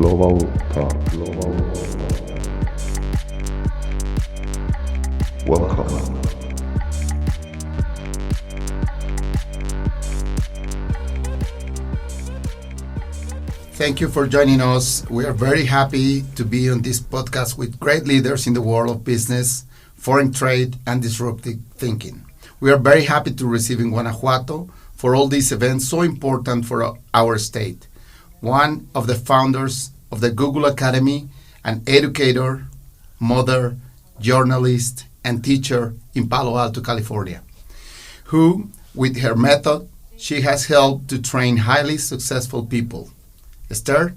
Global Talk. Welcome. Thank you for joining us. We are very happy to be on this podcast with great leaders in the world of business, foreign trade, and disruptive thinking. We are very happy to receive in Guanajuato for all these events so important for our state. One of the founders of the Google Academy, an educator, mother, journalist, and teacher in Palo Alto, California, who, with her method, she has helped to train highly successful people. Esther,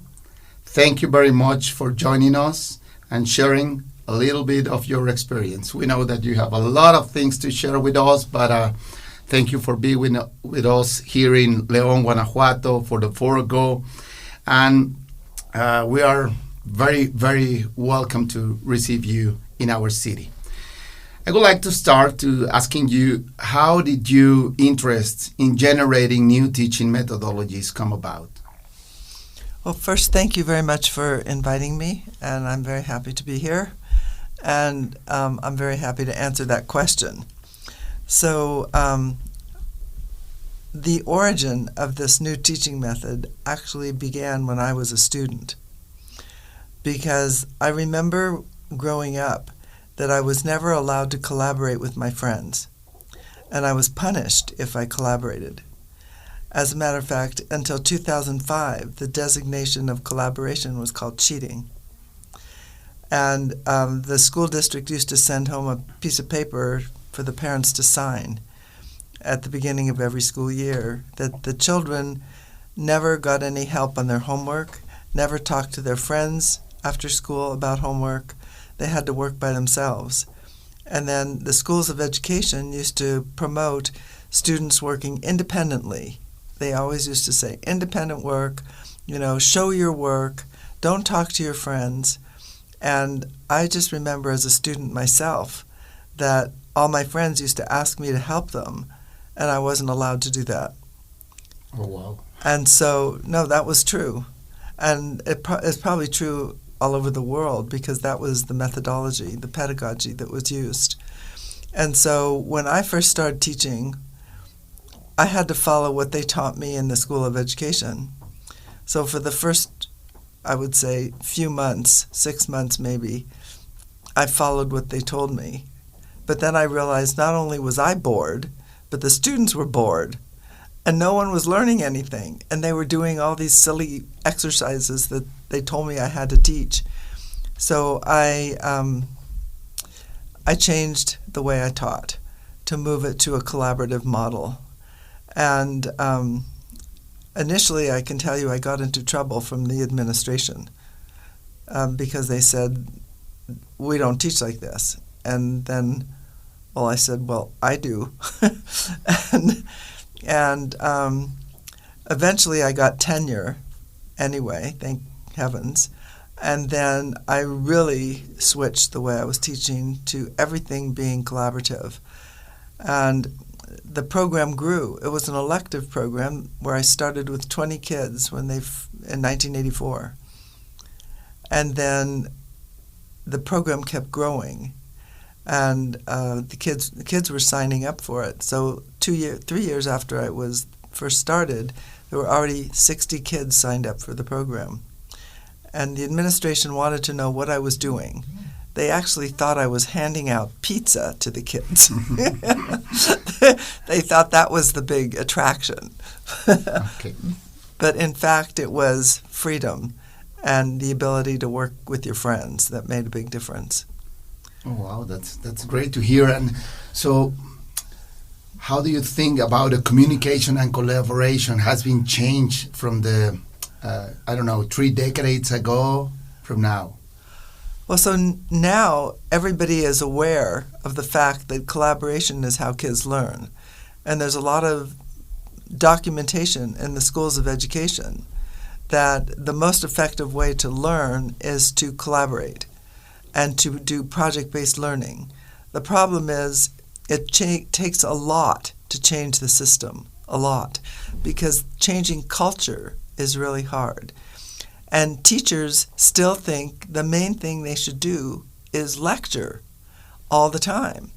thank you very much for joining us and sharing a little bit of your experience. We know that you have a lot of things to share with us, but thank you for being with us here in León, Guanajuato for the Forgo. And we are very, very welcome to receive you in our city. I would like to start to asking you, how did your interest in generating new teaching methodologies come about? Well, first, thank you very much for inviting me, and I'm very happy to be here, and I'm very happy to answer that question. So, the origin of this new teaching method actually began when I was a student, because I remember growing up that I was never allowed to collaborate with my friends, and I was punished if I collaborated. As a matter of fact, until 2005, the designation of collaboration was called cheating. And the school district used to send home a piece of paper for the parents to sign at the beginning of every school year that the children never got any help on their homework, never talked to their friends after school about homework. They had to work by themselves. And then the schools of education used to promote students working independently. They always used to say, independent work, show your work, don't talk to your friends. And I just remember as a student myself that all my friends used to ask me to help them, and I wasn't allowed to do that. Oh, wow. And so, no, that was true. And it's probably true all over the world because that was the methodology, the pedagogy that was used. And so when I first started teaching, I had to follow what they taught me in the School of Education. So for the first, I would say, few months, 6 months maybe, I followed what they told me. But then I realized not only was I bored, but the students were bored. And no one was learning anything. And they were doing all these silly exercises that they told me I had to teach. So I changed the way I taught to move it to a collaborative model. And initially, I can tell you, I got into trouble from the administration because they said, we don't teach like this. And then, well, I said, well, I do. and eventually, I got tenure anyway, thank heavens. And then I really switched the way I was teaching to everything being collaborative. And the program grew. It was an elective program where I started with 20 kids in 1984. And then the program kept growing, and the kids were signing up for it. So 3 years after I was first started, there were already 60 kids signed up for the program. And the administration wanted to know what I was doing. They actually thought I was handing out pizza to the kids. They thought that was the big attraction. Okay. But in fact, it was freedom and the ability to work with your friends that made a big difference. Oh, wow, that's great to hear. And so how do you think about the communication and collaboration has been changed from the, 3 decades ago from now? Well, so now everybody is aware of the fact that collaboration is how kids learn. And there's a lot of documentation in the schools of education that the most effective way to learn is to collaborate and to do project-based learning. The problem is it takes a lot to change the system, a lot, because changing culture is really hard. And teachers still think the main thing they should do is lecture all the time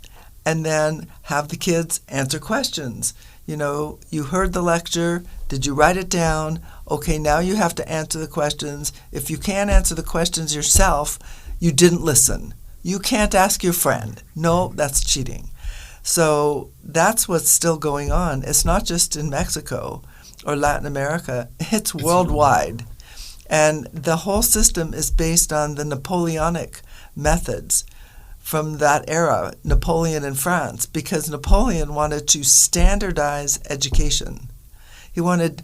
and then have the kids answer questions. You know, you heard the lecture. Did you write it down? Okay, now you have to answer the questions. If you can't answer the questions yourself, you didn't listen. You can't ask your friend. No, that's cheating. So that's what's still going on. It's not just in Mexico or Latin America. It's worldwide. And the whole system is based on the Napoleonic methods from that era, Napoleon in France, because Napoleon wanted to standardize education. He wanted,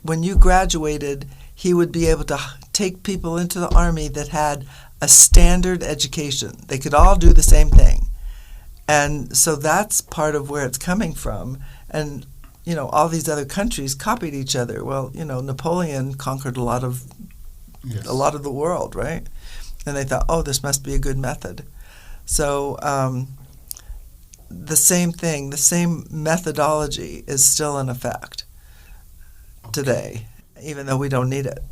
when you graduated, he would be able to take people into the army that had a standard education. They could all do the same thing. And so that's part of where it's coming from. And you know, all these other countries copied each other. Well, you know, Napoleon conquered a lot of the world, right? And they thought, oh, this must be a good method. So the same thing, the same methodology is still in effect today, even though we don't need it.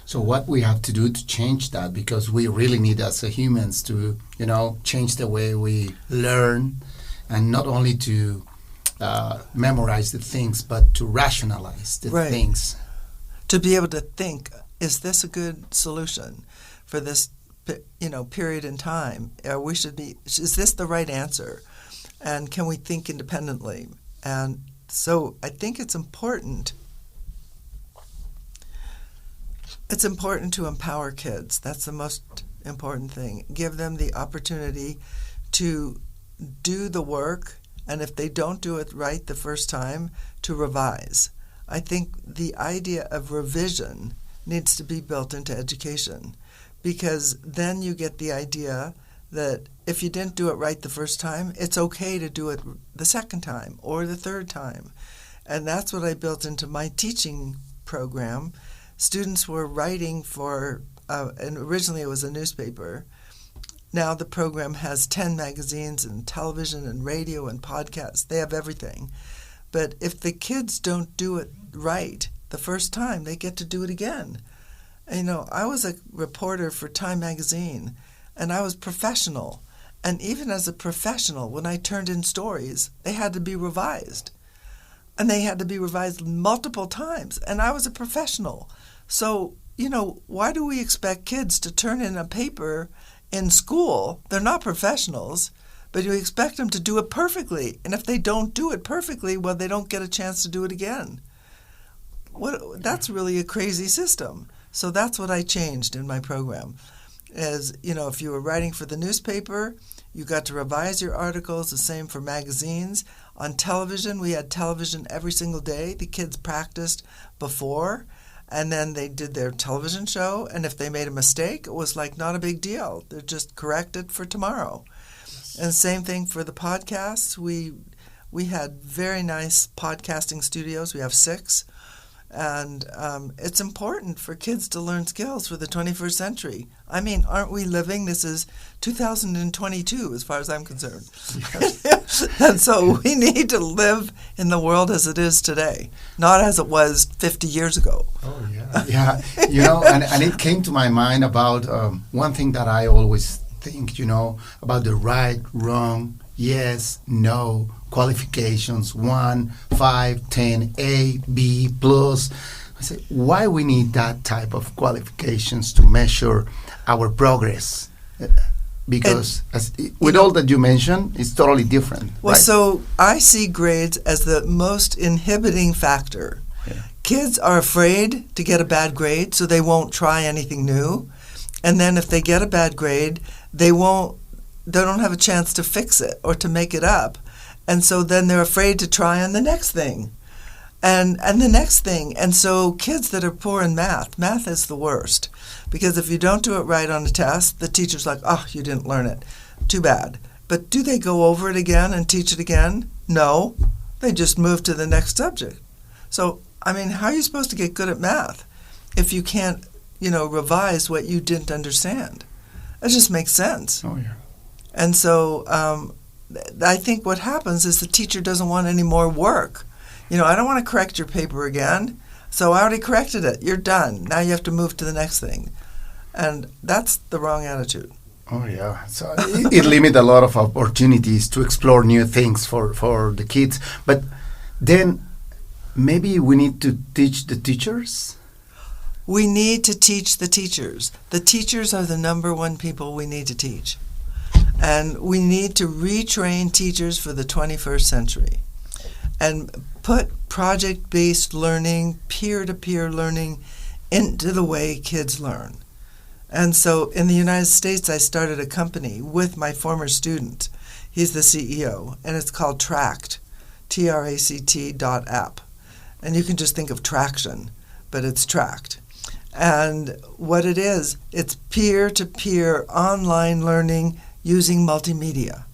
So what we have to do to change that, because we really need as humans to, you know, change the way we learn, and not only to memorize the things, but to rationalize the things. To be able to think, is this a good solution for this, you know, period in time? Is this the right answer? And can we think independently? And so I think it's important. It's important to empower kids. That's the most important thing. Give them the opportunity to do the work, and if they don't do it right the first time, to revise. I think the idea of revision needs to be built into education, because then you get the idea that if you didn't do it right the first time, it's okay to do it the second time or the third time. And that's what I built into my teaching program. Students were writing for, and originally it was a newspaper. Now the program has 10 magazines and television and radio and podcasts. They have everything. But if the kids don't do it right the first time, they get to do it again. And, you know, I was a reporter for Time magazine, and I was professional. And even as a professional, when I turned in stories, they had to be revised. And they had to be revised multiple times. And I was a professional. So, you know, why do we expect kids to turn in a paper in school? They're not professionals, but you expect them to do it perfectly. And if they don't do it perfectly, well, they don't get a chance to do it again. That's really a crazy system. So that's what I changed in my program. As, you know, if you were writing for the newspaper, you got to revise your articles, the same for magazines. On television, we had television every single day. The kids practiced before, and then they did their television show, and if they made a mistake, it was like not a big deal. They're just corrected for tomorrow. Yes. And same thing for the podcasts. We had very nice podcasting studios. We have 6. And it's important for kids to learn skills for the 21st century. I mean, aren't we living? This is 2022 as far as I'm concerned. Yes. And so we need to live in the world as it is today, not as it was 50 years ago. Oh, yeah. Yeah. You know, and it came to my mind about one thing that I always think, you know, about the right, wrong, yes, no, qualifications, 1, 5, 10, A, B, plus. I say, why we need that type of qualifications to measure our progress? Because with all that you mentioned, it's totally different. Well, right? So I see grades as the most inhibiting factor. Yeah. Kids are afraid to get a bad grade, so they won't try anything new. And then if they get a bad grade, they don't have a chance to fix it or to make it up. And so then they're afraid to try on the next thing and the next thing. And so kids that are poor in math is the worst. Because if you don't do it right on a test, the teacher's like, oh, you didn't learn it. Too bad. But do they go over it again and teach it again? No. They just move to the next subject. So, I mean, how are you supposed to get good at math if you can't, you know, revise what you didn't understand? That just makes sense. Oh, yeah. And so I think what happens is the teacher doesn't want any more work. You know, I don't want to correct your paper again. So I already corrected it. You're done. Now you have to move to the next thing. And that's the wrong attitude. Oh, yeah. So it limits a lot of opportunities to explore new things for the kids. But then maybe we need to teach the teachers? We need to teach the teachers. The teachers are the number one people we need to teach. And we need to retrain teachers for the 21st century and put project-based learning, peer-to-peer learning into the way kids learn. And so in the United States, I started a company with my former student. He's the CEO, and it's called TRACT, TRACT.app. And you can just think of traction, but it's TRACT. And what it is, it's peer-to-peer online learning using multimedia.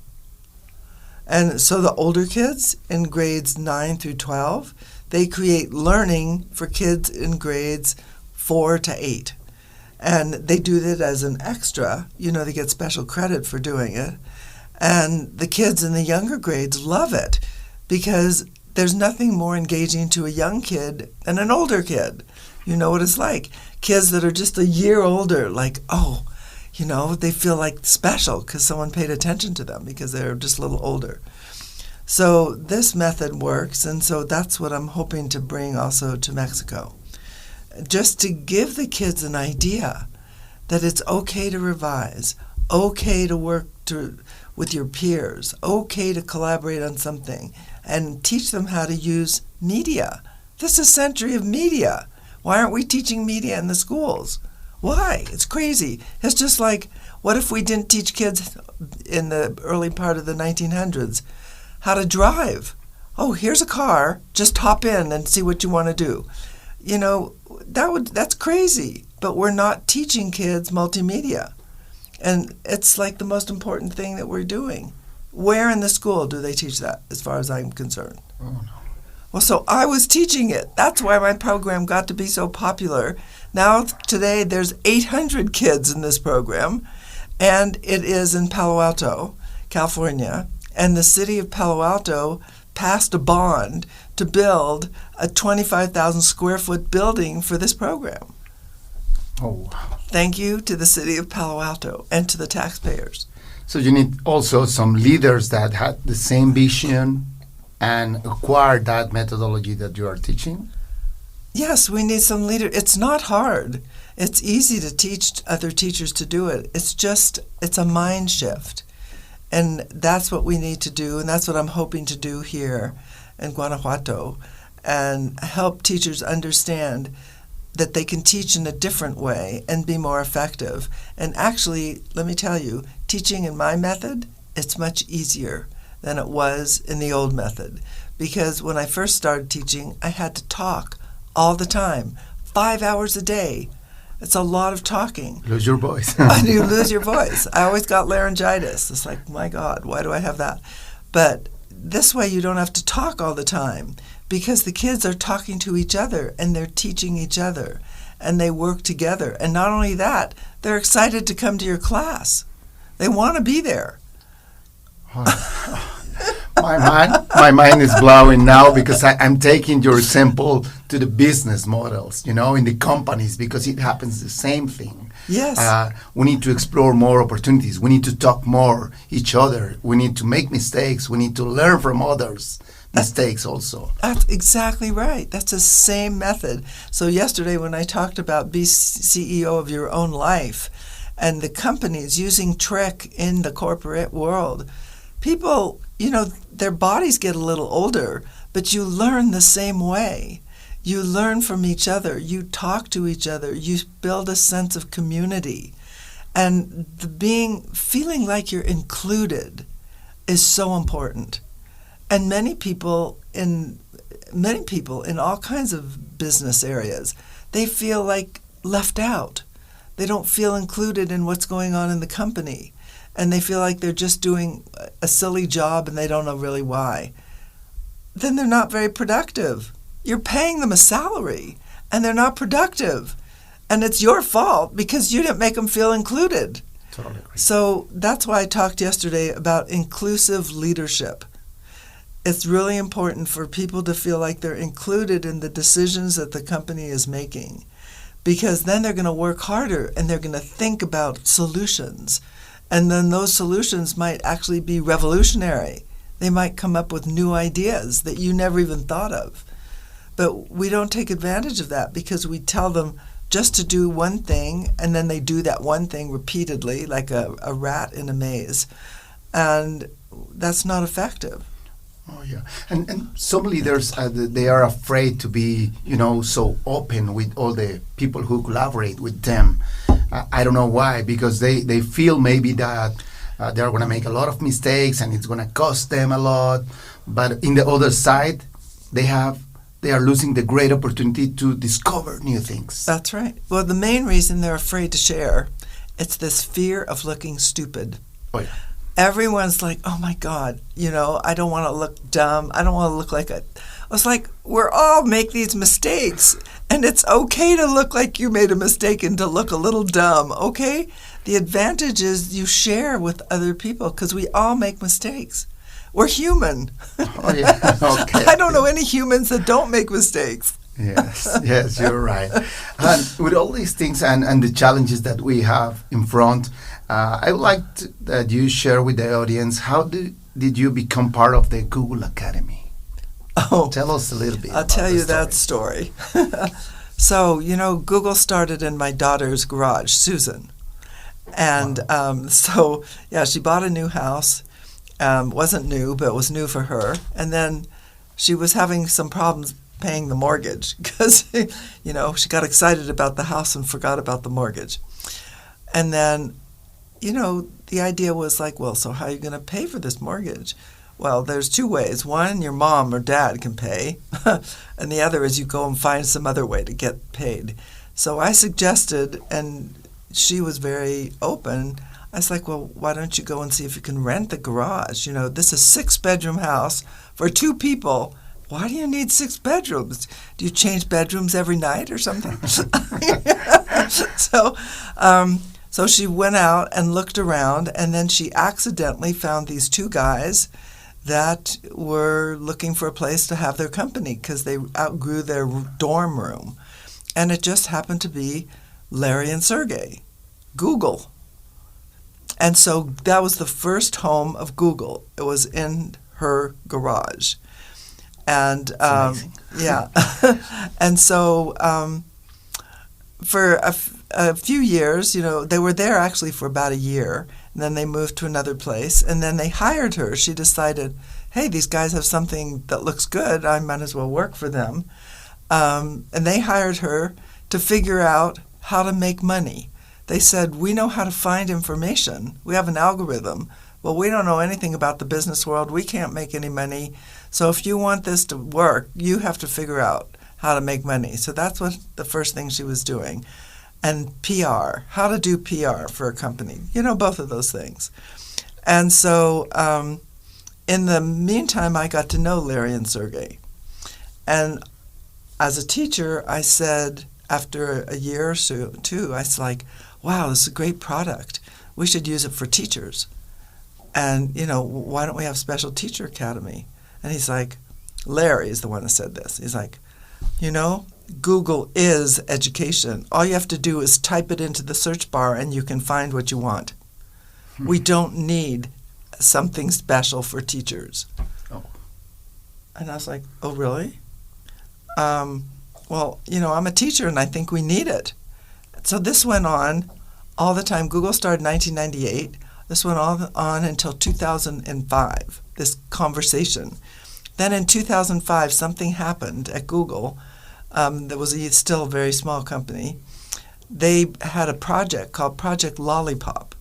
And so the older kids in grades 9 through 12, they create learning for kids in grades 4 to 8. And they do that as an extra. They get special credit for doing it. And the kids in the younger grades love it because there's nothing more engaging to a young kid than an older kid. You know what it's like. Kids that are just a year older, like, they feel like special because someone paid attention to them because they're just a little older. So this method works, and so that's what I'm hoping to bring also to Mexico. Just to give the kids an idea that it's okay to revise, okay to work with your peers, okay to collaborate on something, and teach them how to use media. This is a century of media. Why aren't we teaching media in the schools? Why? It's crazy. It's just like, what if we didn't teach kids in the early part of the 1900s how to drive? Oh, here's a car. Just hop in and see what you want to do. That's crazy. But we're not teaching kids multimedia. And it's like the most important thing that we're doing. Where in the school do they teach that, as far as I'm concerned? Oh, no. Well, so I was teaching it. That's why my program got to be so popular. Now, today, there's 800 kids in this program, and it is in Palo Alto, California. And the city of Palo Alto passed a bond to build a 25,000 square foot building for this program. Oh, wow. Thank you to the city of Palo Alto and to the taxpayers. So you need also some leaders that had the same vision and acquire that methodology that you are teaching? Yes, we need some leader. It's not hard. It's easy to teach other teachers to do it. It's a mind shift. And that's what we need to do, and that's what I'm hoping to do here in Guanajuato, and help teachers understand that they can teach in a different way and be more effective. And actually, let me tell you, teaching in my method, it's much easier than it was in the old method. Because when I first started teaching, I had to talk all the time, 5 hours a day. It's a lot of talking. Lose your voice. You lose your voice. I always got laryngitis. It's like, my God, why do I have that? But this way you don't have to talk all the time because the kids are talking to each other and they're teaching each other and they work together. And not only that, they're excited to come to your class. They want to be there. My mind is blowing now because I'm taking your example to the business models, in the companies, because it happens the same thing. Yes. We need to explore more opportunities. We need to talk more each other. We need to make mistakes. We need to learn from others' mistakes also. That's exactly right. That's the same method. So yesterday when I talked about be CEO of your own life and the companies using trick in the corporate world, people, their bodies get a little older, but you learn the same way. You learn from each other. You talk to each other. You build a sense of community. And feeling like you're included is so important. And many people in all kinds of business areas, they feel like left out. They don't feel included in what's going on in the company. And they feel like they're just doing a silly job and they don't know really why. Then they're not very productive. You're paying them a salary and they're not productive. And it's your fault because you didn't make them feel included. Totally agree. So that's why I talked yesterday about inclusive leadership. it's really important for people to feel like they're included in the decisions that the company is making, because then they're going to work harder and they're going to think about solutions. And then those solutions might actually be revolutionary. They might come up with new ideas that you never even thought of. But we don't take advantage of that because we tell them just to do one thing, and then they do that one thing repeatedly, like a rat in a maze. And that's not effective. Oh, yeah. And some leaders, they are afraid to be, so open with all the people who collaborate with them. I don't know why, because they feel maybe that they're going to make a lot of mistakes and it's going to cost them a lot. But in the other side, they are losing the great opportunity to discover new things. That's right. Well, the main reason they're afraid to share, it's this fear of looking stupid. Oh, yeah. Everyone's like, oh my God, I don't want to look dumb. I don't want to look like I was like, we're all make these mistakes. And it's okay to look like you made a mistake and to look a little dumb, okay? The advantage is you share with other people because we all make mistakes. We're human. Oh, yeah. Okay. I don't know any humans that don't make mistakes. Yes, you're right. And with all these things and the challenges that we have in front, I would like that you share with the audience, how did you become part of the Google Academy? Oh, tell us a little bit. I'll tell you that story. So, Google started in my daughter's garage, Susan. And she bought a new house. Wasn't new, but it was new for her. And then she was having some problems paying the mortgage because, she got excited about the house and forgot about the mortgage. And then, the idea was like, well, so how are you going to pay for this mortgage? Well, there's two ways. One, your mom or dad can pay, and the other is you go and find some other way to get paid. So I suggested, and she was very open. I was like, well, why don't you go and see if you can rent the garage? This is a 6-bedroom house for 2 people. Why do you need 6 bedrooms? Do you change bedrooms every night or something? So she went out and looked around, and then she accidentally found these 2 guys that were looking for a place to have their company because they outgrew their dorm room. And it just happened to be Larry and Sergey, Google. And so that was the first home of Google. It was in her garage. And yeah. And so for a few years, they were there actually for about a year. And then they moved to another place. And then they hired her. She decided, hey, these guys have something that looks good. I might as well work for them. And they hired her to figure out how to make money. They said, we know how to find information. We have an algorithm. Well, we don't know anything about the business world. We can't make any money. So if you want this to work, you have to figure out how to make money. So that's what the first thing she was doing. And PR, how to do PR for a company, both of those things. And so in the meantime, I got to know Larry and Sergey. And as a teacher, I said, after a year or two, I was like, wow, this is a great product. We should use it for teachers. And, why don't we have Special Teacher Academy? And he's like, Larry is the one that said this. He's like, Google is education. All you have to do is type it into the search bar and you can find what you want. We don't need something special for teachers. Oh. And I was like, oh, really? Well, I'm a teacher and I think we need it. So this went on all the time. Google started in 1998. This went on until 2005, this conversation. Then in 2005, something happened at Google. That was still a very small company. They had a project called Project Lollipop.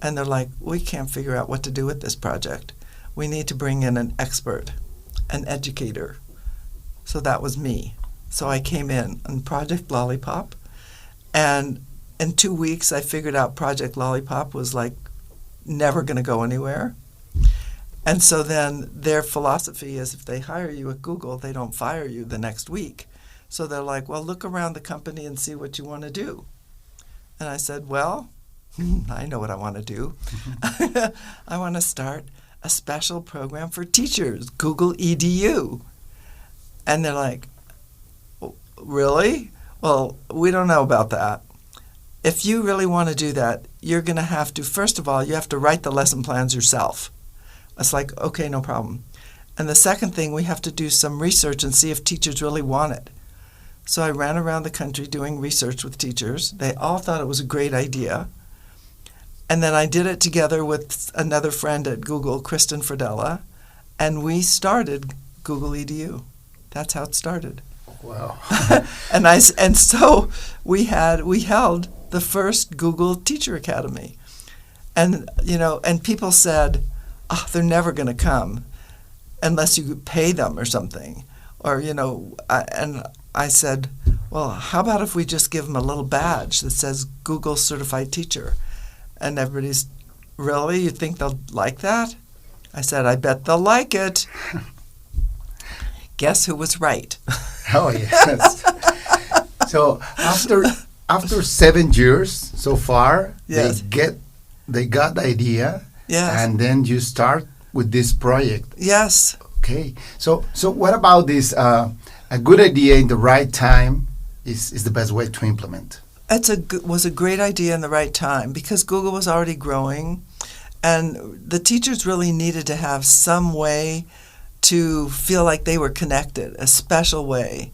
And they're like, we can't figure out what to do with this project. We need to bring in an expert, an educator. So that was me. So I came in on Project Lollipop. And in 2 weeks, I figured out Project Lollipop was like never going to go anywhere. And so then their philosophy is if they hire you at Google, they don't fire you the next week. So they're like, well, look around the company and see what you want to do. And I said, well, I know what I want to do. I want to start a special program for teachers, Google EDU. And they're like, really? Well, we don't know about that. If you really want to do that, you're going to have to, first of all, you have to write the lesson plans yourself. It's like, okay, no problem. And the second thing, we have to do some research and see if teachers really want it. So I ran around the country doing research with teachers. They all thought it was a great idea. And then I did it together with another friend at Google, Kristen Fradella, and we started Google EDU. That's how it started. Wow. and so we held the first Google Teacher Academy. And and people said, "Oh, they're never going to come unless you pay them or something." Or and I said, "Well, how about if we just give them a little badge that says Google Certified Teacher?" And everybody's, "Really? You think they'll like that?" I said, "I bet they'll like it." Guess who was right? Oh, yes. So after 7 years so far, yes. they got the idea, yes. And then you start with this project. Yes. Okay. So what about this? A good idea in the right time is the best way to implement. Was a great idea in the right time because Google was already growing, and the teachers really needed to have some way to feel like they were connected, a special way.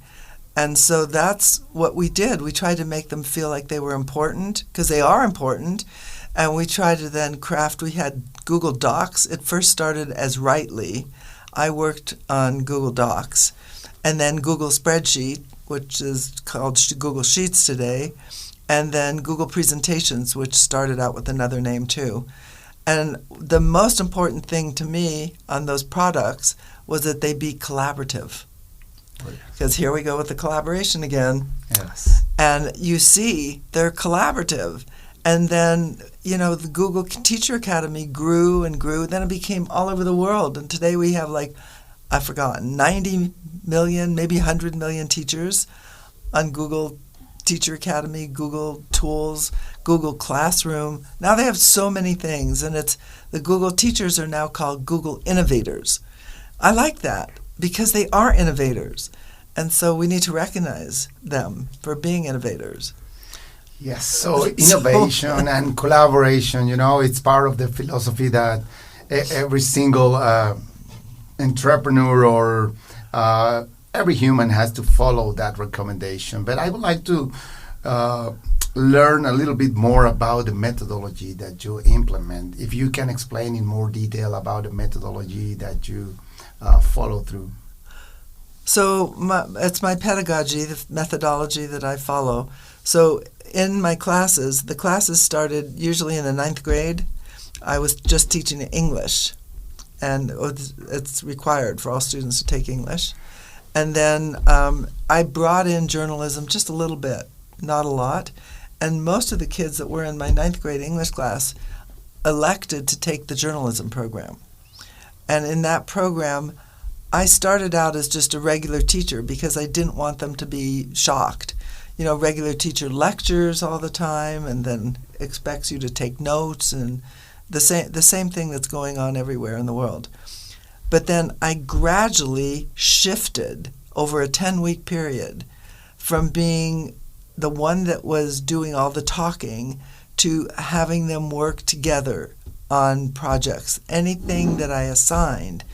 And so that's what we did. We tried to make them feel like they were important, because they are important. And we tried to then we had Google Docs. It first started as Writely. I worked on Google Docs. And then Google Spreadsheet, which is called Google Sheets today. And then Google Presentations, which started out with another name too. And the most important thing to me on those products was that they be collaborative. Because here we go with the collaboration again. Yes. And you see, they're collaborative. And then, the Google Teacher Academy grew and grew. Then it became all over the world. And today we have 90 million, maybe 100 million teachers on Google Teacher Academy, Google Tools, Google Classroom. Now they have so many things, and the Google teachers are now called Google Innovators. I like that because they are innovators, and so we need to recognize them for being innovators. Yes, so innovation and collaboration, it's part of the philosophy that every single entrepreneur or every human has to follow that recommendation. But I would like to learn a little bit more about the methodology that you implement. If you can explain in more detail about the methodology that you follow through. So it's my pedagogy, the methodology that I follow. So in my classes, the classes started usually in the 9th grade. I was just teaching English, and it's required for all students to take English. And then I brought in journalism just a little bit, not a lot. And most of the kids that were in my 9th grade English class elected to take the journalism program. And in that program, I started out as just a regular teacher because I didn't want them to be shocked. Regular teacher lectures all the time and then expects you to take notes, and the same thing that's going on everywhere in the world. But then I gradually shifted over a 10-week period from being the one that was doing all the talking to having them work together on projects. Anything that I assigned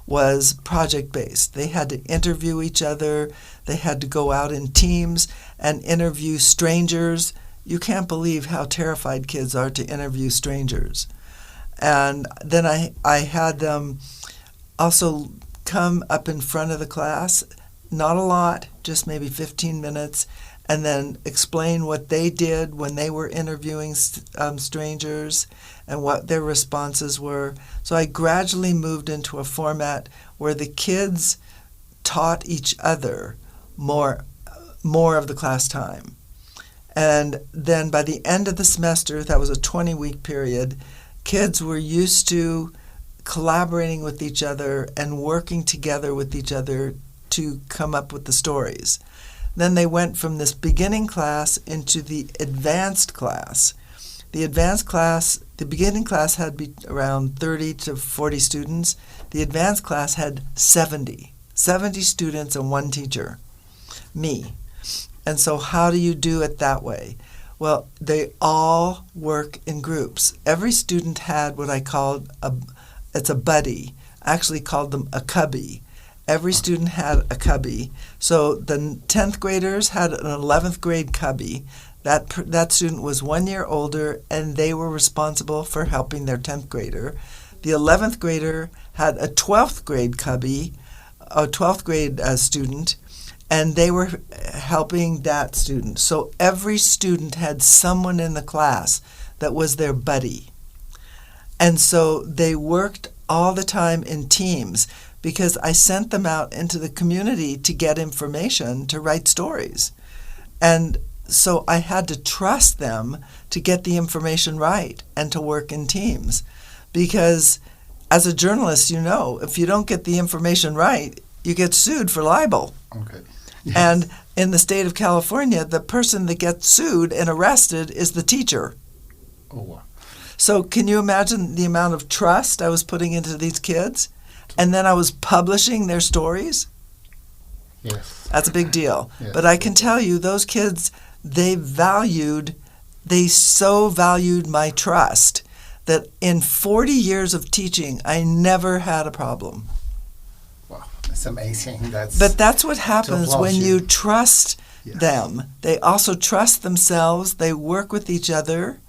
was project-based. They had to interview each other. They had to go out in teams and interview strangers. You can't believe how terrified kids are to interview strangers. And then I had them also come up in front of the class, not a lot, just maybe 15 minutes, and then explain what they did when they were interviewing strangers and what their responses were. So I gradually moved into a format where the kids taught each other more of the class time. And then by the end of the semester, that was a 20-week period, kids were used to collaborating with each other and working together with each other to come up with the stories. Then they went from this beginning class into the advanced class. The advanced class, the beginning class had around 30 to 40 students. The advanced class had 70 students and one teacher, me. And so how do you do it that way? Well, they all work in groups. Every student had what I called it's a buddy. I actually called them a cubby. Every student had a cubby. So the 10th graders had an 11th grade cubby. That student was 1 year older, and they were responsible for helping their 10th grader. The 11th grader had a 12th grade cubby, a 12th grade student, and they were helping that student. So every student had someone in the class that was their buddy. And so they worked all the time in teams because I sent them out into the community to get information, to write stories. And so I had to trust them to get the information right and to work in teams. Because as a journalist, you know, if you don't get the information right, you get sued for libel. Okay. Yes. And in the state of California, the person that gets sued and arrested is the teacher. Oh, wow. So can you imagine the amount of trust I was putting into these kids? And then I was publishing their stories? Yes. That's a big deal. Yes. But I can tell you, those kids, they so valued my trust that in 40 years of teaching, I never had a problem. Wow, that's amazing. But that's what happens when you trust Yes. them. They also trust themselves. They work with each other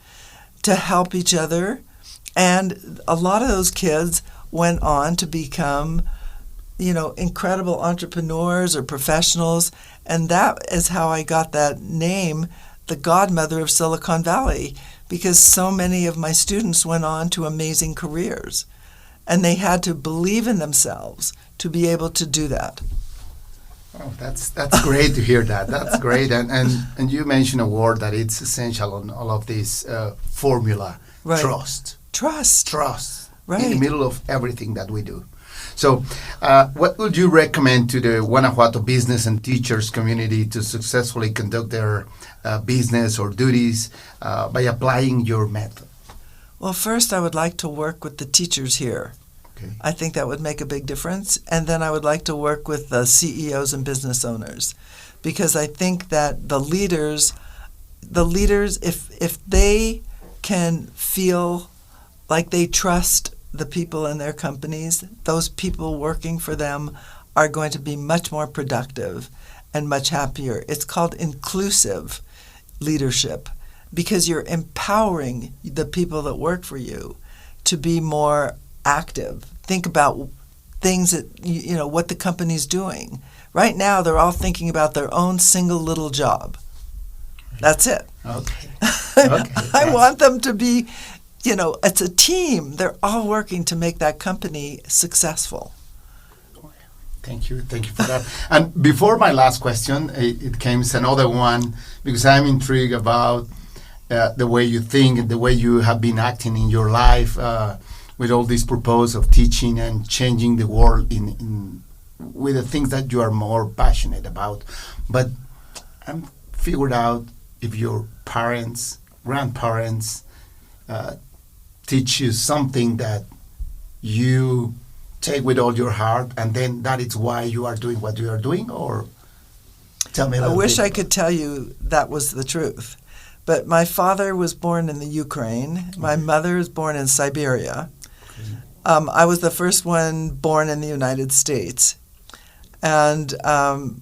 to help each other. And a lot of those kids went on to become, incredible entrepreneurs or professionals. And that is how I got that name, the godmother of Silicon Valley, because so many of my students went on to amazing careers. And they had to believe in themselves to be able to do that. Oh, that's great to hear that. That's great. And you mentioned a word that it's essential on all of this formula, Right. Trust. Trust. Right. In the middle of everything that we do. So what would you recommend to the Guanajuato business and teachers community to successfully conduct their business or duties by applying your method? Well, first, I would like to work with the teachers here. Okay. I think that would make a big difference. And then I would like to work with the CEOs and business owners, because I think that the leaders, if they can feel like they trust the people in their companies, those people working for them are going to be much more productive and much happier. It's called inclusive leadership, because you're empowering the people that work for you to be more active. Think about things that, what the company's doing. Right now, they're all thinking about their own single little job. That's it. Okay. I want them to be, it's a team. They're all working to make that company successful. Thank you for that. And before my last question, it came another one, because I'm intrigued about the way you think and the way you have been acting in your life with all this purpose of teaching and changing the world with the things that you are more passionate about. But I'm figured out if your parents, grandparents teach you something that you take with all your heart, and then that is why you are doing what you are doing, or tell me a little bit. I wish I could tell you that was the truth. But my father was born in the Ukraine. My mother was born in Siberia. I was the first one born in the United States. And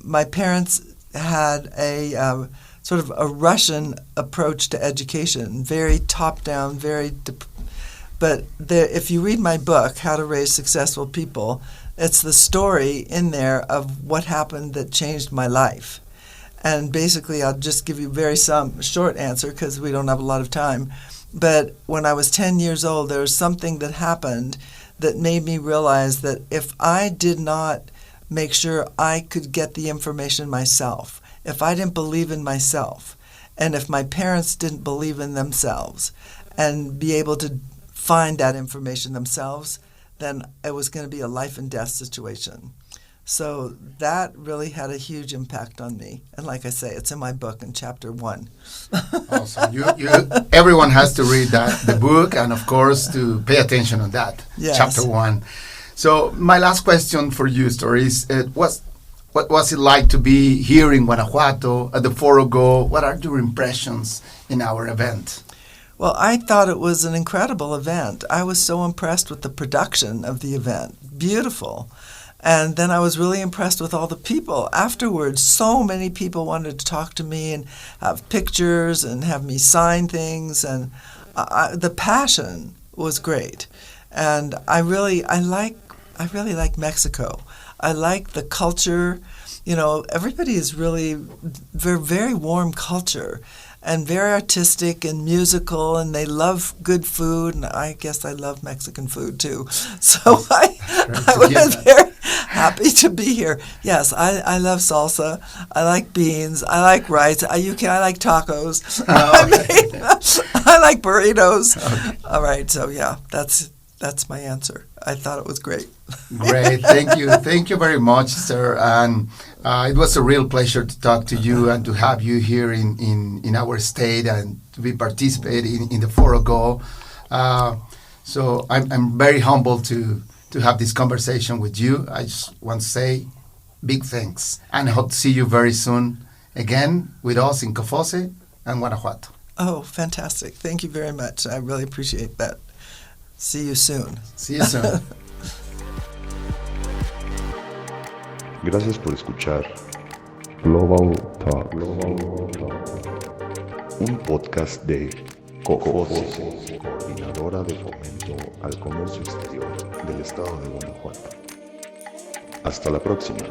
my parents had a sort of a Russian approach to education, very top-down, but if you read my book, How to Raise Successful People, it's the story in there of what happened that changed my life. And basically, I'll just give you some short answer because we don't have a lot of time. But when I was 10 years old, there was something that happened that made me realize that if I did not make sure I could get the information myself, if I didn't believe in myself, and if my parents didn't believe in themselves and be able to find that information themselves, then it was going to be a life and death situation. So that really had a huge impact on me. And like I say, it's in my book in chapter 1. Awesome. Everyone has to read the book, and of course to pay attention on that. Yes. Chapter 1. So my last question for you, Esther, is what was it like to be here in Guanajuato at the Foro Go? What are your impressions in our event? Well, I thought it was an incredible event. I was so impressed with the production of the event. Beautiful. And then I was really impressed with all the people. Afterwards, so many people wanted to talk to me and have pictures and have me sign things. And the passion was great. And I really like Mexico. I like the culture. Everybody is really very warm culture and very artistic and musical, and they love good food, and I guess I love Mexican food too. So I was very happy to be here. Yes, I love salsa. I like beans. I like rice. I like tacos. I like burritos. Okay. All right, so yeah, that's my answer. I thought it was great. Great. Thank you. Thank you very much, sir. And it was a real pleasure to talk to you and to have you here in our state and to be participating in the Foro Go. So I'm very humbled to have this conversation with you. I just want to say big thanks. And I hope to see you very soon again with us in Cofose and Guanajuato. Oh, fantastic. Thank you very much. I really appreciate that. See you soon. See you soon. Gracias por escuchar Global Talk, un podcast de co-fundadora, coordinadora de fomento al comercio exterior del estado de Guanajuato. Hasta la próxima.